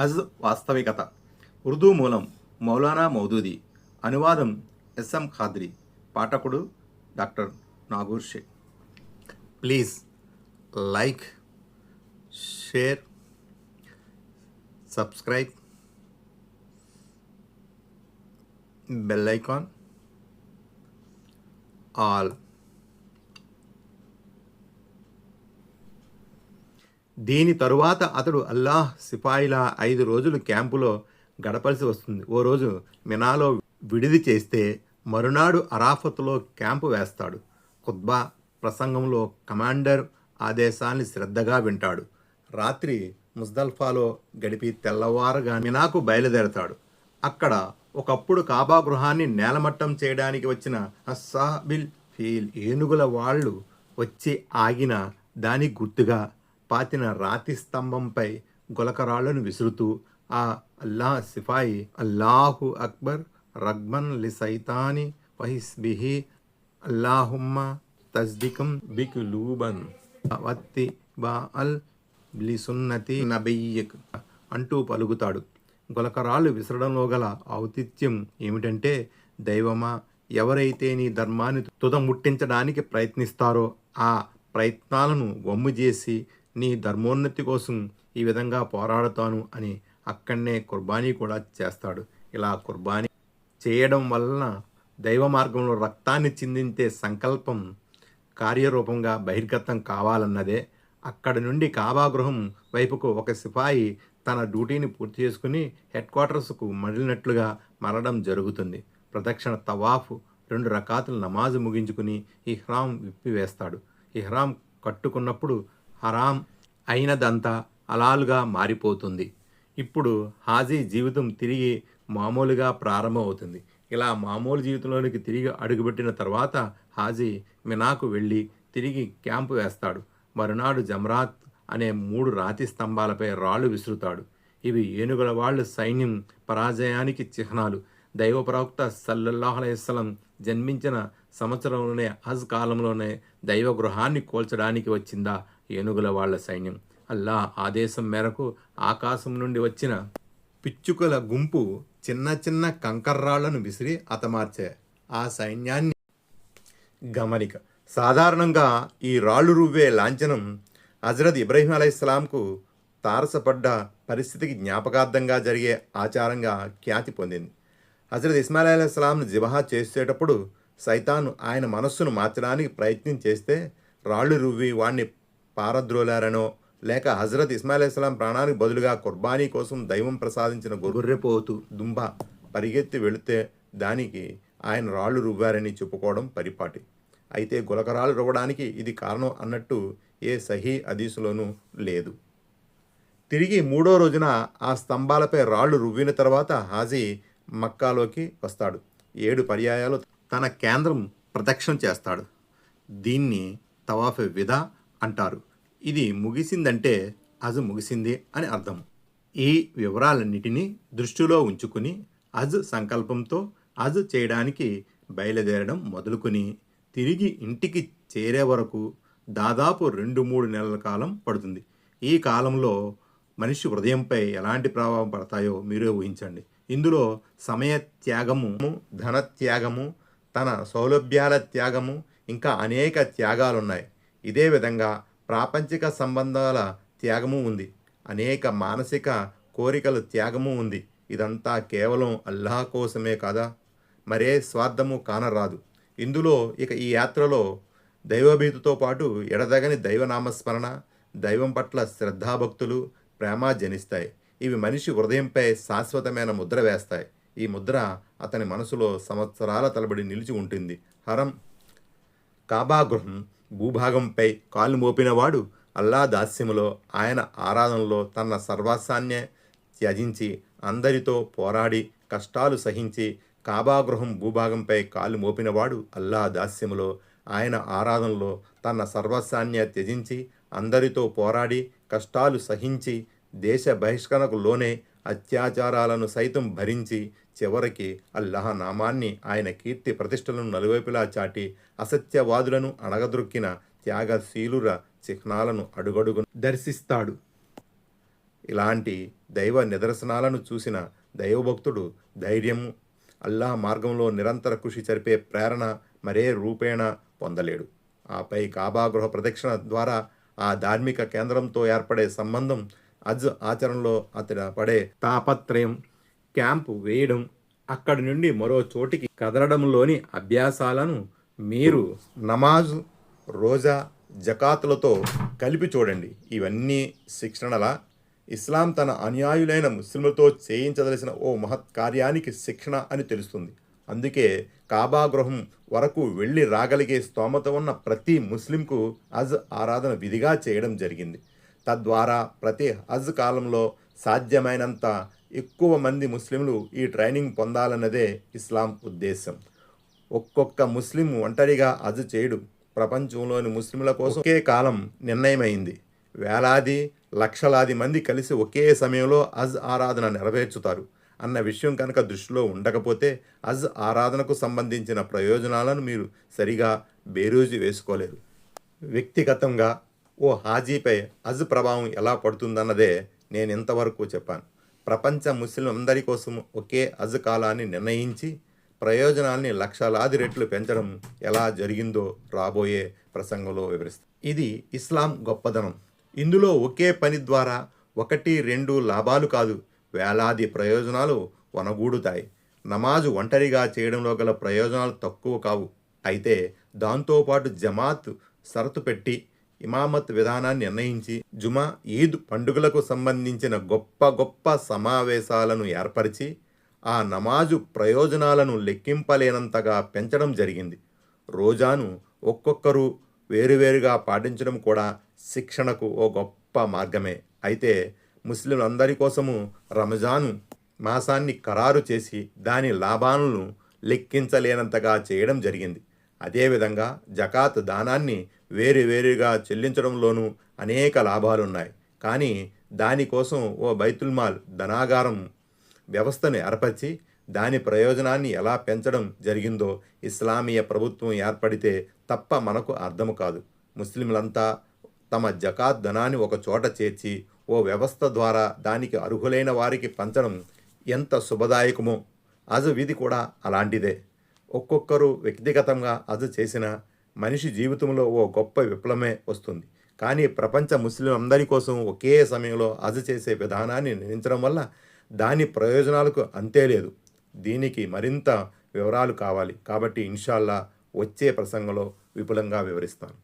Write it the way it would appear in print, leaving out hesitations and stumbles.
అజ్ వాస్తవికత. ఉర్దూ మూలం మౌలానా మౌదూది. అనువాదం ఎస్ఎం ఖాద్రి. పాఠకుడు doctor Nagoor Sheikh. Please like, share, subscribe, bell icon, all. దీని తరువాత అతడు అల్లాహ్ సిపాయిలా 5 రోజులు క్యాంపులో గడపలసి వస్తుంది. ఓ రోజు మినాలో విడిది చేస్తే మరునాడు అరాఫత్లో క్యాంపు వేస్తాడు. ఖుత్బా ప్రసంగంలో కమాండర్ ఆదేశాన్ని శ్రద్ధగా వింటాడు. రాత్రి ముజ్దల్ఫాలో గడిపి తెల్లవారగా మినాకు బయలుదేరతాడు. అక్కడ ఒకప్పుడు కాబా గృహాన్ని నేలమట్టం చేయడానికి వచ్చిన అస్సాబిల్ ఫీల్ ఏనుగుల వాళ్ళు వచ్చి ఆగిన దాని గుర్తుగా పాతిన రాతి స్తంభంపై గులకరాళ్లను విసురుతూ ఆ అల్లాహ్ సిపాయి అల్లాహు అక్బర్ రగ్మన్ లి సైతాని వహిస్బిహి అల్లాహుమ్మ తస్దికం బికులూబన్ వత్తి బా అల్ లి సున్నతి నబియ్యక్ అంటూ పలుకుతాడు. గులకరాళ్ళు విసరడంలో గల ఔచిత్యం ఏమిటంటే, దైవమా, ఎవరైతే నీ ధర్మాన్ని తుదముట్టించడానికి ప్రయత్నిస్తారో ఆ ప్రయత్నాలను వమ్ము చేసి నీ ధర్మోన్నతి కోసం ఈ విధంగా పోరాడుతాను అని అక్కడనే కుర్బానీ కూడా చేస్తాడు. ఇలా కుర్బానీ చేయడం వలన దైవ మార్గంలో రక్తాన్ని చిందించే సంకల్పం కార్యరూపంగా బహిర్గతం కావాలన్నదే. అక్కడి నుండి కాబా గృహం వైపుకు ఒక సిపాయి తన డ్యూటీని పూర్తి చేసుకుని హెడ్ క్వార్టర్స్కు మళ్ళినట్లుగా మరడం జరుగుతుంది. ప్రదక్షిణ తవాఫ్, 2 రకాతులు నమాజు ముగించుకుని ఇహ్రాం విప్పివేస్తాడు. ఇహ్రాం కట్టుకున్నప్పుడు హరాం అయినదంతా హలాలుగా మారిపోతుంది. ఇప్పుడు హాజీ జీవితం తిరిగి మామూలుగా ప్రారంభమవుతుంది. ఇలా మామూలు జీవితంలోనికి తిరిగి అడుగుపెట్టిన తర్వాత హాజీ మినాకు వెళ్ళి తిరిగి క్యాంపు వేస్తాడు. మరునాడు జమ్రాత్ అనే 3 రాతి స్తంభాలపై రాళ్ళు విసురుతాడు. ఇవి ఏనుగుల వాళ్ళ సైన్యం పరాజయానికి చిహ్నాలు. దైవ ప్రవక్త సల్లల్లాహు అలైహి వసల్లం జన్మించిన సంవత్సరంలోనే హజ్ కాలంలోనే దైవ గృహాన్ని కోల్చడానికి వచ్చిందా ఏనుగుల వాళ్ళ సైన్యం. అల్లాహ్ ఆదేశం మేరకు ఆకాశం నుండి వచ్చిన పిచ్చుకల గుంపు చిన్న చిన్న కంకర్రాళ్లను విసిరి హతమార్చే ఆ సైన్యాన్ని గమనిక. సాధారణంగా ఈ రాళ్ళు రువ్వే లాంఛనం హజరత్ ఇబ్రహీం అలైహిస్సలాంకు తారసపడ్డ పరిస్థితికి జ్ఞాపకార్థంగా జరిగే ఆచారంగా ఖ్యాతి పొందింది. హజరత్ ఇస్మాయిల్ అలైహిస్సలాంను జిబహా చేసేటప్పుడు సైతాను ఆయన మనస్సును మార్చడానికి ప్రయత్నం చేస్తే రాళ్ళు రువ్వి వాణ్ణి పారద్రోలారనో, లేక హజరత్ ఇస్మాయిల్ అలైహిస్సలాం ప్రాణానికి బదులుగా కుర్బానీ కోసం దైవం ప్రసాదించిన గొర్రెపోతు దుంబ పరిగెత్తి వెళితే దానికి ఆయన రాళ్ళు రువ్వారని చెప్పుకోవడం పరిపాటి. అయితే గులకరాలు రువ్వడానికి ఇది కారణం అన్నట్టు ఏ సహీ హదీసులోనూ లేదు. తిరిగి 3వ రోజున ఆ స్తంభాలపై రాళ్ళు రువ్విన తర్వాత హాజీ మక్కాలోకి వస్తాడు. 7 పర్యాయాలు తన కేంద్రం ప్రదక్షిణ చేస్తాడు. దీన్ని తవాఫ్ విదా అంటారు. ఇది ముగిసిందంటే హజ్ ముగిసింది అని అర్థం. ఈ వివరాలన్నిటినీ దృష్టిలో ఉంచుకుని హజ్ సంకల్పంతో హజ్ చేయడానికి బయలుదేరడం మొదలుకొని తిరిగి ఇంటికి చేరే వరకు దాదాపు 2-3 నెలల కాలం పడుతుంది. ఈ కాలంలో మనిషి హృదయంపై ఎలాంటి ప్రభావం పడతాయో మీరే ఊహించండి. ఇందులో సమయ త్యాగము, ధన త్యాగము, తన సౌలభ్యాల త్యాగము, ఇంకా అనేక త్యాగాలున్నాయి. ఇదే విధంగా ప్రాపంచిక సంబంధాల త్యాగము ఉంది. అనేక మానసిక కోరికల త్యాగము ఉంది. ఇదంతా కేవలం అల్లాహ్ కోసమే కాదా, మరే స్వార్థము కానరాదు. ఇందులో ఇక ఈ యాత్రలో దైవభీతితో పాటు ఎడదగని దైవనామస్మరణ, దైవం పట్ల శ్రద్ధాభక్తులు, ప్రేమ జనిస్తాయి. ఇవి మనిషి హృదయంపై శాశ్వతమైన ముద్ర వేస్తాయి. ఈ ముద్ర అతని మనసులో సంవత్సరాల తలబడి నిలిచి ఉంటుంది. హరం కాబా గృహం భూభాగంపై కాలు మోపినవాడు అల్లా దాస్యములో, ఆయన ఆరాధనలో తన సర్వస్వాన్ని త్యజించి అందరితో పోరాడి కష్టాలు సహించి కాబాగృహం భూభాగంపై కాలు మోపినవాడు అల్లా దాస్యములో, ఆయన ఆరాధనలో తన సర్వస్వాన్ని త్యజించి అందరితో పోరాడి కష్టాలు సహించి దేశ బహిష్కరణకు లోనే అత్యాచారాలను సైతం భరించి చివరికి అల్లాహ్ నామాన్ని, ఆయన కీర్తి ప్రతిష్టలను నలువైపులా చాటి అసత్యవాదులను అణగద్రొక్కిన త్యాగశీలుర చిహ్నాలను అడుగడుగు దర్శిస్తాడు. ఇలాంటి దైవ నిదర్శనాలను చూసిన దైవభక్తుడు ధైర్యము, అల్లాహ్ మార్గంలో నిరంతర కృషి జరిపే ప్రేరణ మరే రూపేణ పొందలేడు. ఆపై కాబా గృహ ప్రదక్షిణ ద్వారా ఆ ధార్మిక కేంద్రంతో ఏర్పడే సంబంధం, హజ్ ఆచరణలో అతడు పడే తాపత్రయం, క్యాంపు వేయడం, అక్కడి నుండి మరో చోటికి కదలడంలోని అభ్యాసాలను మీరు నమాజు, రోజా, జకాతులతో కలిపి చూడండి. ఇవన్నీ శిక్షణలా? ఇస్లాం తన అనుయాయులైన ముస్లింలతో చేయించదలసిన ఓ మహత్ కార్యానికి శిక్షణ అని తెలుస్తుంది. అందుకే కాబా గృహం వరకు వెళ్ళి రాగలిగే స్తోమత ఉన్న ప్రతి ముస్లింకు హజ్ ఆరాధన విధిగా చేయడం జరిగింది. తద్వారా ప్రతి హజ్ కాలంలో సాధ్యమైనంత ఎక్కువ మంది ముస్లింలు ఈ ట్రైనింగ్ పొందాలన్నదే ఇస్లాం ఉద్దేశం. ఒక్కొక్క ముస్లిం ఒంటరిగా హజ్ చేయడు. ప్రపంచంలోని ముస్లింల కోసం ఒకే కాలం నిర్ణయమైంది. వేలాది లక్షలాది మంది కలిసి ఒకే సమయంలో హజ్ ఆరాధన నెరవేర్చుతారు అన్న విషయం కనుక దృష్టిలో ఉండకపోతే హజ్ ఆరాధనకు సంబంధించిన ప్రయోజనాలను మీరు సరిగా బేరీజు వేసుకోలేరు. వ్యక్తిగతంగా ఓ హాజీపై హజ్ ప్రభావం ఎలా పడుతుందన్నదే నేను ఇంతవరకు చెప్పాను. ప్రపంచ ముస్లిం అందరి కోసం ఒకే హజ్ కాలాన్ని నిర్ణయించి ప్రయోజనాల్ని లక్షలాది రెట్లు పెంచడం ఎలా జరిగిందో రాబోయే ప్రసంగంలో వివరిస్తాను. ఇది ఇస్లాం గొప్పదనం. ఇందులో ఒకే పని ద్వారా 1-2 లాభాలు కాదు, వేలాది ప్రయోజనాలు వనగూడుతాయి. నమాజు ఒంటరిగా చేయడంలో గల ప్రయోజనాలు తక్కువ కావు. అయితే దాంతోపాటు జమాత్ షరతు పెట్టి ఇమామత్ విధానాన్ని నిర్ణయించి జుమా, ఈద్ పండుగలకు సంబంధించిన గొప్ప గొప్ప సమావేశాలను ఏర్పరిచి ఆ నమాజు ప్రయోజనాలను లెక్కింపలేనంతగా పెంచడం జరిగింది. రోజాను ఒక్కొక్కరు వేరువేరుగా పాటించడం కూడా శిక్షణకు ఓ గొప్ప మార్గమే. అయితే ముస్లింలందరి కోసము రంజాను మాసాన్ని ఖరారు చేసి దాని లాభాలను లెక్కించలేనంతగా చేయడం జరిగింది. అదేవిధంగా జకాత్ దానాన్ని వేరువేరుగా చెల్లించడంలోనూ అనేక లాభాలున్నాయి. కానీ దానికోసం ఓ బైతుల్మాల్ ధనాగారం వ్యవస్థను ఏర్పరిచి దాని ప్రయోజనాన్ని ఎలా పెంచడం జరిగిందో ఇస్లామీయ ప్రభుత్వం ఏర్పడితే తప్ప మనకు అర్థం కాదు. ముస్లింలంతా తమ జకాత్ ధనాన్ని ఒక చోట చేర్చి ఓ వ్యవస్థ ద్వారా దానికి అర్హులైన వారికి పంచడం ఎంత శుభదాయకమో హజ్ విధి కూడా అలాంటిదే. ఒక్కొక్కరు వ్యక్తిగతంగా హజ్ చేసిన మనిషి జీవితంలో ఓ గొప్ప విప్లవమే వస్తుంది. కానీ ప్రపంచ ముస్లిం అందరి కోసం ఒకే సమయంలో హజ్ చేసే విధానాన్ని నిర్ణయించడం వల్ల దాని ప్రయోజనాలకు అంతే లేదు. దీనికి మరింత వివరాలు కావాలి. కాబట్టి ఇన్షాల్లా వచ్చే ప్రసంగంలో విపులంగా వివరిస్తాను.